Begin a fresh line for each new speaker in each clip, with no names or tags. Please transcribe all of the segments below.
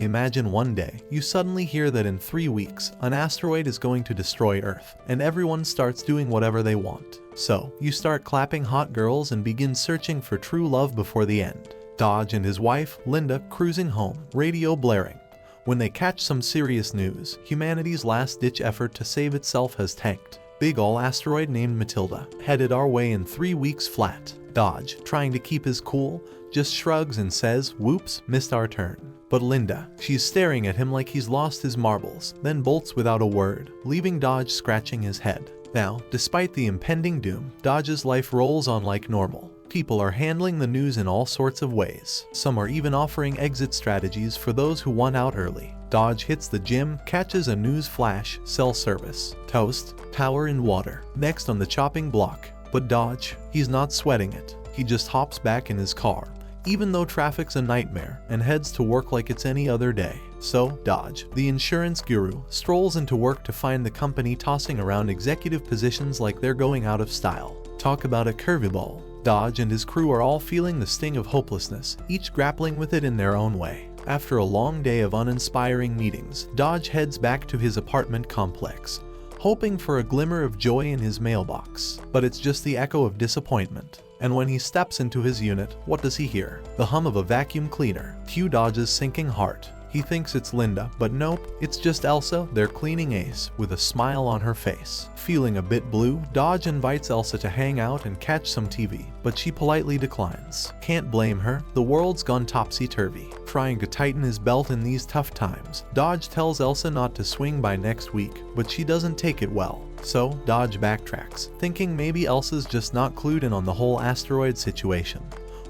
Imagine one day, you suddenly hear that in 3 weeks, an asteroid is going to destroy Earth, and everyone starts doing whatever they want. So, you start clapping hot girls and begin searching for true love before the end. Dodge and his wife, Linda, cruising home, radio blaring. When they catch some serious news, humanity's last-ditch effort to save itself has tanked. Big ol' asteroid named Matilda, headed our way in 3 weeks flat. Dodge, trying to keep his cool, just shrugs and says, "Whoops, missed our turn." But Linda, she's staring at him like he's lost his marbles, then bolts without a word, leaving Dodge scratching his head. Now, despite the impending doom, Dodge's life rolls on like normal. People are handling the news in all sorts of ways. Some are even offering exit strategies for those who want out early. Dodge hits the gym, catches a news flash, cell service, toast, power and water. Next on the chopping block. But Dodge, he's not sweating it. He just hops back in his car, even though traffic's a nightmare, and heads to work like it's any other day. So, Dodge, the insurance guru, strolls into work to find the company tossing around executive positions like they're going out of style. Talk about a curveball. Dodge and his crew are all feeling the sting of hopelessness, each grappling with it in their own way. After a long day of uninspiring meetings, Dodge heads back to his apartment complex, hoping for a glimmer of joy in his mailbox. But it's just the echo of disappointment. And when he steps into his unit, what does he hear? The hum of a vacuum cleaner. Cue Dodge's sinking heart. He thinks it's Linda, but nope, it's just Elsa, their cleaning ace, with a smile on her face. Feeling a bit blue, Dodge invites Elsa to hang out and catch some TV, but she politely declines. Can't blame her, the world's gone topsy-turvy. Trying to tighten his belt in these tough times, Dodge tells Elsa not to swing by next week, but she doesn't take it well. So, Dodge backtracks, thinking maybe Elsa's just not clued in on the whole asteroid situation,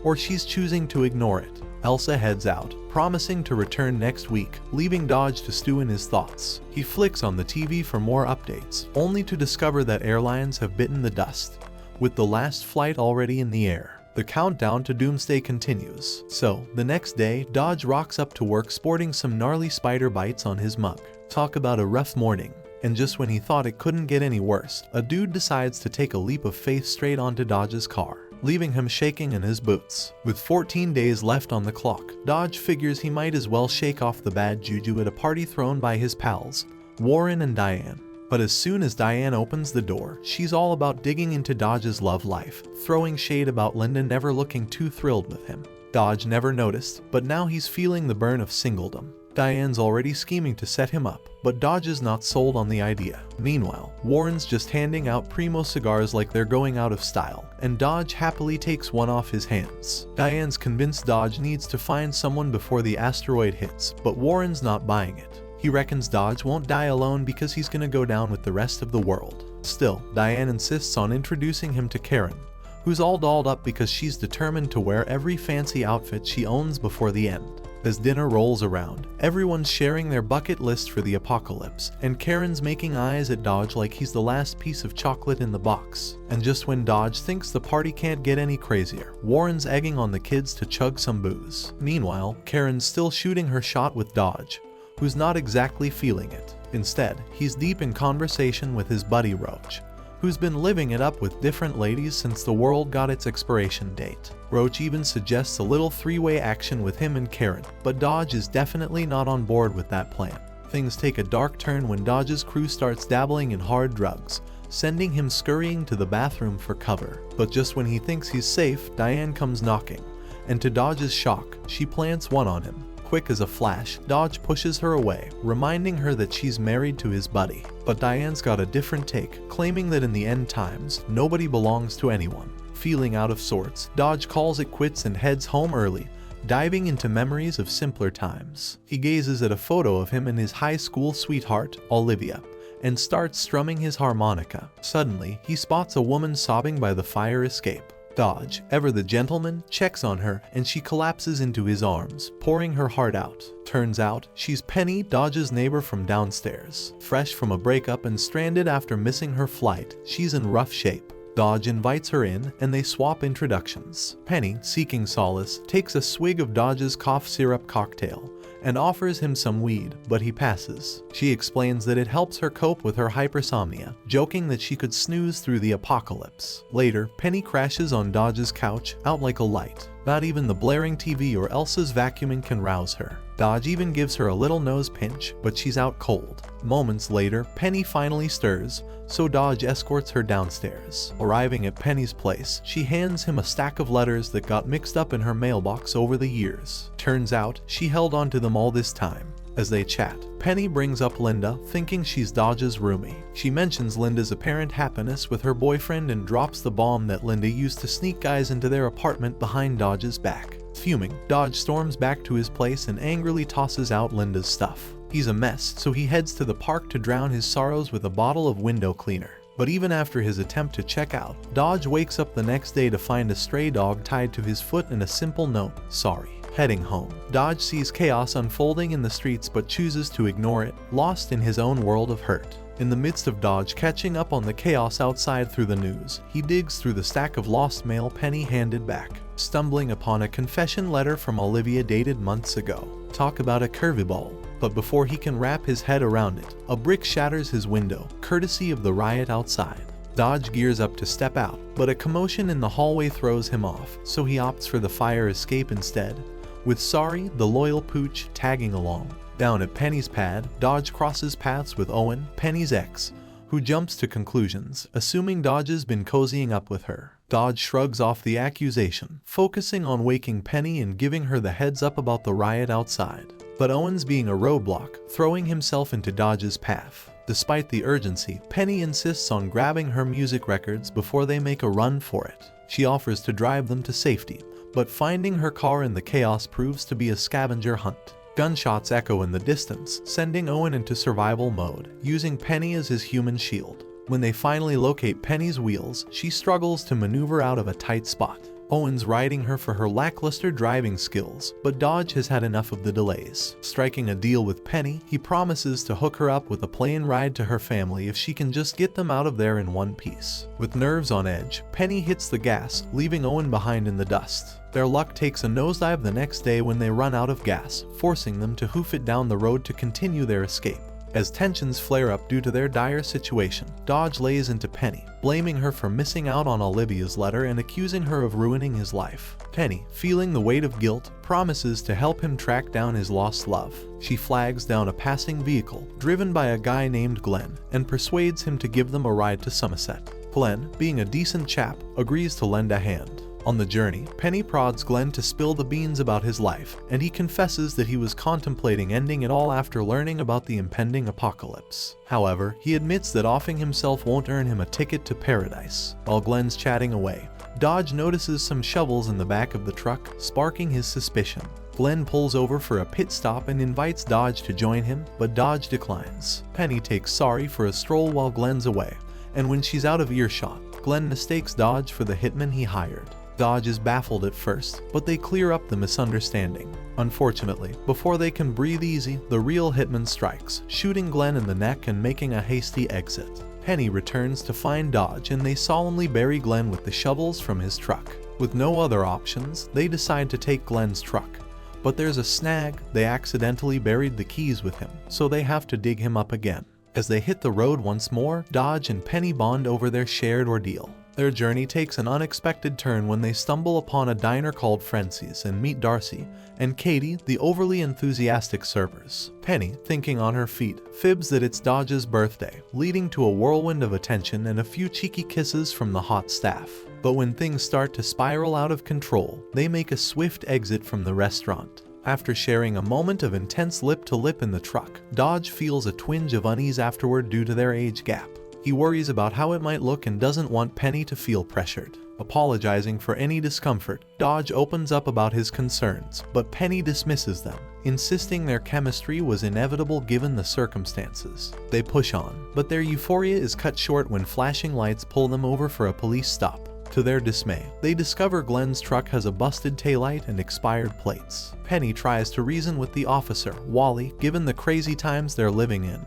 or she's choosing to ignore it. Elsa heads out, promising to return next week, leaving Dodge to stew in his thoughts. He flicks on the TV for more updates, only to discover that airlines have bitten the dust, with the last flight already in the air. The countdown to doomsday continues. So, the next day, Dodge rocks up to work sporting some gnarly spider bites on his mug. Talk about a rough morning. And just when he thought it couldn't get any worse, a dude decides to take a leap of faith straight onto Dodge's car, leaving him shaking in his boots. With 14 days left on the clock, Dodge figures he might as well shake off the bad juju at a party thrown by his pals, Warren and Diane. But as soon as Diane opens the door, she's all about digging into Dodge's love life, throwing shade about Linda never looking too thrilled with him. Dodge never noticed, but now he's feeling the burn of singledom. Diane's already scheming to set him up, but Dodge is not sold on the idea. Meanwhile, Warren's just handing out Primo cigars like they're going out of style, and Dodge happily takes one off his hands. Diane's convinced Dodge needs to find someone before the asteroid hits, but Warren's not buying it. He reckons Dodge won't die alone because he's gonna go down with the rest of the world. Still, Diane insists on introducing him to Karen, who's all dolled up because she's determined to wear every fancy outfit she owns before the end. As dinner rolls around, everyone's sharing their bucket list for the apocalypse, and Karen's making eyes at Dodge like he's the last piece of chocolate in the box. And just when Dodge thinks the party can't get any crazier, Warren's egging on the kids to chug some booze. Meanwhile, Karen's still shooting her shot with Dodge, who's not exactly feeling it. Instead, he's deep in conversation with his buddy Roach, who's been living it up with different ladies since the world got its expiration date. Roach even suggests a little three-way action with him and Karen, but Dodge is definitely not on board with that plan. Things take a dark turn when Dodge's crew starts dabbling in hard drugs, sending him scurrying to the bathroom for cover. But just when he thinks he's safe, Diane comes knocking, and to Dodge's shock, she plants one on him. Quick as a flash, Dodge pushes her away, reminding her that she's married to his buddy. But Diane's got a different take, claiming that in the end times, nobody belongs to anyone. Feeling out of sorts, Dodge calls it quits and heads home early, diving into memories of simpler times. He gazes at a photo of him and his high school sweetheart, Olivia, and starts strumming his harmonica. Suddenly, he spots a woman sobbing by the fire escape. Dodge, ever the gentleman, checks on her and she collapses into his arms, pouring her heart out. Turns out, she's Penny, Dodge's neighbor from downstairs. Fresh from a breakup and stranded after missing her flight, she's in rough shape. Dodge invites her in and they swap introductions. Penny, seeking solace, takes a swig of Dodge's cough syrup cocktail and offers him some weed, but he passes. She explains that it helps her cope with her hypersomnia, joking that she could snooze through the apocalypse. Later, Penny crashes on Dodge's couch, out like a light. Not even the blaring TV or Elsa's vacuuming can rouse her. Dodge even gives her a little nose pinch, but she's out cold. Moments later, Penny finally stirs, so Dodge escorts her downstairs. Arriving at Penny's place, she hands him a stack of letters that got mixed up in her mailbox over the years. Turns out, she held onto them all this time. As they chat, Penny brings up Linda, thinking she's Dodge's roomie. She mentions Linda's apparent happiness with her boyfriend and drops the bomb that Linda used to sneak guys into their apartment behind Dodge's back. Fuming, Dodge storms back to his place and angrily tosses out Linda's stuff. He's a mess, so he heads to the park to drown his sorrows with a bottle of window cleaner. But even after his attempt to check out, Dodge wakes up the next day to find a stray dog tied to his foot and a simple note, "Sorry." Heading home, Dodge sees chaos unfolding in the streets but chooses to ignore it, lost in his own world of hurt. In the midst of Dodge catching up on the chaos outside through the news, he digs through the stack of lost mail Penny handed back, stumbling upon a confession letter from Olivia dated months ago. Talk about a curveball. But before he can wrap his head around it, a brick shatters his window, courtesy of the riot outside. Dodge gears up to step out, but a commotion in the hallway throws him off, so he opts for the fire escape instead, with Sorry, the loyal pooch, tagging along. Down at Penny's pad, Dodge crosses paths with Owen, Penny's ex, who jumps to conclusions, assuming Dodge's been cozying up with her. Dodge shrugs off the accusation, focusing on waking Penny and giving her the heads up about the riot outside. But Owen's being a roadblock, throwing himself into Dodge's path. Despite the urgency, Penny insists on grabbing her music records before they make a run for it. She offers to drive them to safety, but finding her car in the chaos proves to be a scavenger hunt. Gunshots echo in the distance, sending Owen into survival mode, using Penny as his human shield. When they finally locate Penny's wheels, she struggles to maneuver out of a tight spot. Owen's riding her for her lackluster driving skills, but Dodge has had enough of the delays. Striking a deal with Penny, he promises to hook her up with a plane ride to her family if she can just get them out of there in one piece. With nerves on edge, Penny hits the gas, leaving Owen behind in the dust. Their luck takes a nosedive the next day when they run out of gas, forcing them to hoof it down the road to continue their escape. As tensions flare up due to their dire situation, Dodge lays into Penny, blaming her for missing out on Olivia's letter and accusing her of ruining his life. Penny, feeling the weight of guilt, promises to help him track down his lost love. She flags down a passing vehicle, driven by a guy named Glenn, and persuades him to give them a ride to Somerset. Glenn, being a decent chap, agrees to lend a hand. On the journey, Penny prods Glenn to spill the beans about his life, and he confesses that he was contemplating ending it all after learning about the impending apocalypse. However, he admits that offing himself won't earn him a ticket to paradise. While Glenn's chatting away, Dodge notices some shovels in the back of the truck, sparking his suspicion. Glenn pulls over for a pit stop and invites Dodge to join him, but Dodge declines. Penny takes Sorry for a stroll while Glenn's away, and when she's out of earshot, Glenn mistakes Dodge for the hitman he hired. Dodge is baffled at first, but they clear up the misunderstanding. Unfortunately, before they can breathe easy, the real hitman strikes, shooting Glenn in the neck and making a hasty exit. Penny returns to find Dodge and they solemnly bury Glenn with the shovels from his truck. With no other options, they decide to take Glenn's truck. But there's a snag, they accidentally buried the keys with him, so they have to dig him up again. As they hit the road once more, Dodge and Penny bond over their shared ordeal. Their journey takes an unexpected turn when they stumble upon a diner called Frenzy's and meet Darcy and Katie, the overly enthusiastic servers. Penny, thinking on her feet, fibs that it's Dodge's birthday, leading to a whirlwind of attention and a few cheeky kisses from the hot staff. But when things start to spiral out of control, they make a swift exit from the restaurant. After sharing a moment of intense lip-to-lip in the truck, Dodge feels a twinge of unease afterward due to their age gap. He worries about how it might look and doesn't want Penny to feel pressured. Apologizing for any discomfort, Dodge opens up about his concerns, but Penny dismisses them, insisting their chemistry was inevitable given the circumstances. They push on, but their euphoria is cut short when flashing lights pull them over for a police stop. To their dismay, they discover Glenn's truck has a busted taillight and expired plates. Penny tries to reason with the officer, Wally, given the crazy times they're living in,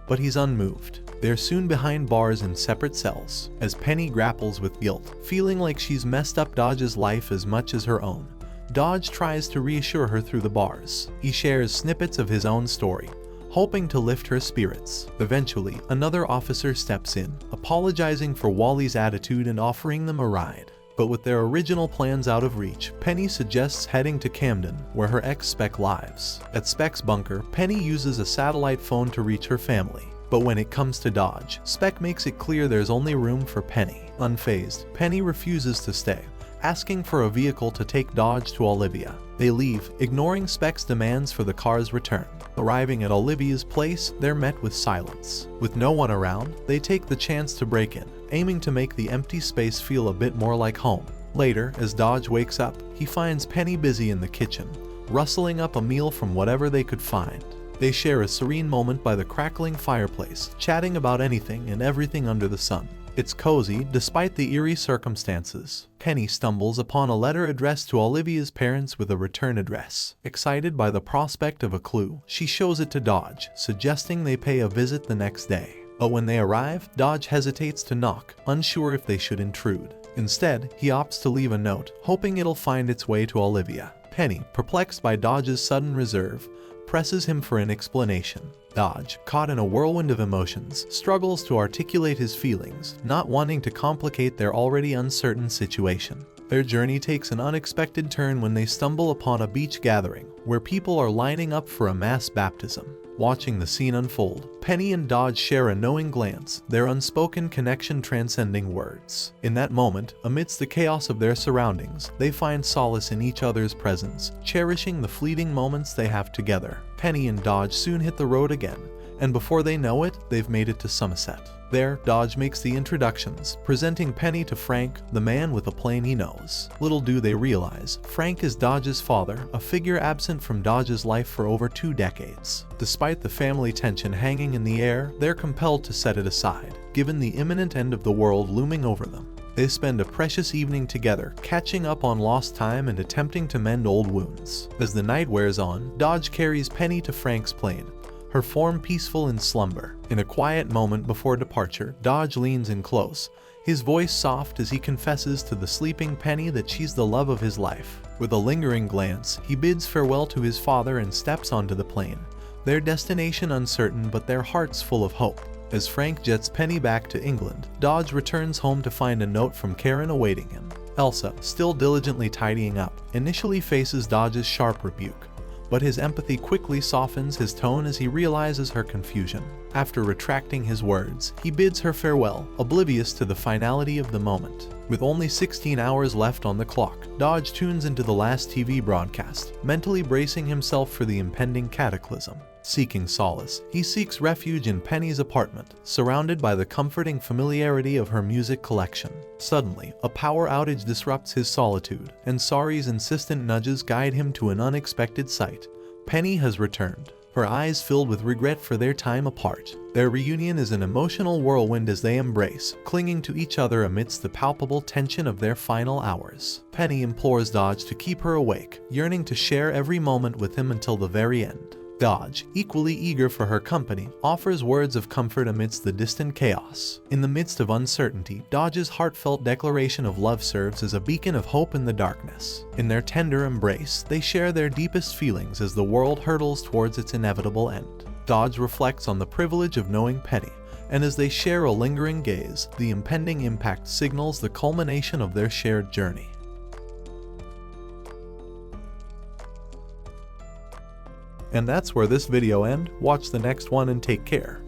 but he's unmoved. They're soon behind bars in separate cells, as Penny grapples with guilt, feeling like she's messed up Dodge's life as much as her own. Dodge tries to reassure her through the bars. He shares snippets of his own story, hoping to lift her spirits. Eventually, another officer steps in, apologizing for Wally's attitude and offering them a ride. But with their original plans out of reach, Penny suggests heading to Camden, where her ex-Spec lives. At Spec's bunker, Penny uses a satellite phone to reach her family. But when it comes to Dodge, Spec makes it clear there's only room for Penny. Unfazed, Penny refuses to stay, asking for a vehicle to take Dodge to Olivia. They leave, ignoring Spec's demands for the car's return. Arriving at Olivia's place, they're met with silence. With no one around, they take the chance to break in, aiming to make the empty space feel a bit more like home. Later, as Dodge wakes up, he finds Penny busy in the kitchen, rustling up a meal from whatever they could find. They share a serene moment by the crackling fireplace, chatting about anything and everything under the sun. It's cozy, despite the eerie circumstances. Penny stumbles upon a letter addressed to Olivia's parents with a return address. Excited by the prospect of a clue, she shows it to Dodge, suggesting they pay a visit the next day. But when they arrive, Dodge hesitates to knock, unsure if they should intrude. Instead, he opts to leave a note, hoping it'll find its way to Olivia. Penny, perplexed by Dodge's sudden reserve, presses him for an explanation. Dodge, caught in a whirlwind of emotions, struggles to articulate his feelings, not wanting to complicate their already uncertain situation. Their journey takes an unexpected turn when they stumble upon a beach gathering, where people are lining up for a mass baptism. Watching the scene unfold, Penny and Dodge share a knowing glance, their unspoken connection transcending words. In that moment, amidst the chaos of their surroundings, they find solace in each other's presence, cherishing the fleeting moments they have together. Penny and Dodge soon hit the road again, and before they know it, they've made it to Somerset. There, Dodge makes the introductions, presenting Penny to Frank, the man with a plane he knows. Little do they realize, Frank is Dodge's father, a figure absent from Dodge's life for over 2 decades. Despite the family tension hanging in the air, they're compelled to set it aside, given the imminent end of the world looming over them. They spend a precious evening together, catching up on lost time and attempting to mend old wounds. As the night wears on, Dodge carries Penny to Frank's plane, her form peaceful in slumber. In a quiet moment before departure, Dodge leans in close, his voice soft as he confesses to the sleeping Penny that she's the love of his life. With a lingering glance, he bids farewell to his father and steps onto the plane, their destination uncertain but their hearts full of hope. As Frank jets Penny back to England, Dodge returns home to find a note from Karen awaiting him. Elsa, still diligently tidying up, initially faces Dodge's sharp rebuke, but his empathy quickly softens his tone as he realizes her confusion. After retracting his words, he bids her farewell, oblivious to the finality of the moment. With only 16 hours left on the clock, Dodge tunes into the last TV broadcast, mentally bracing himself for the impending cataclysm. Seeking solace, he seeks refuge in Penny's apartment, surrounded by the comforting familiarity of her music collection. Suddenly, a power outage disrupts his solitude, and Sari's insistent nudges guide him to an unexpected sight. Penny has returned, her eyes filled with regret for their time apart. Their reunion is an emotional whirlwind as they embrace, clinging to each other amidst the palpable tension of their final hours. Penny implores Dodge to keep her awake, yearning to share every moment with him until the very end. Dodge, equally eager for her company, offers words of comfort amidst the distant chaos. In the midst of uncertainty, Dodge's heartfelt declaration of love serves as a beacon of hope in the darkness. In their tender embrace, they share their deepest feelings as the world hurtles towards its inevitable end. Dodge reflects on the privilege of knowing Penny, and as they share a lingering gaze, the impending impact signals the culmination of their shared journey. And that's where this video ends. Watch the next one and take care.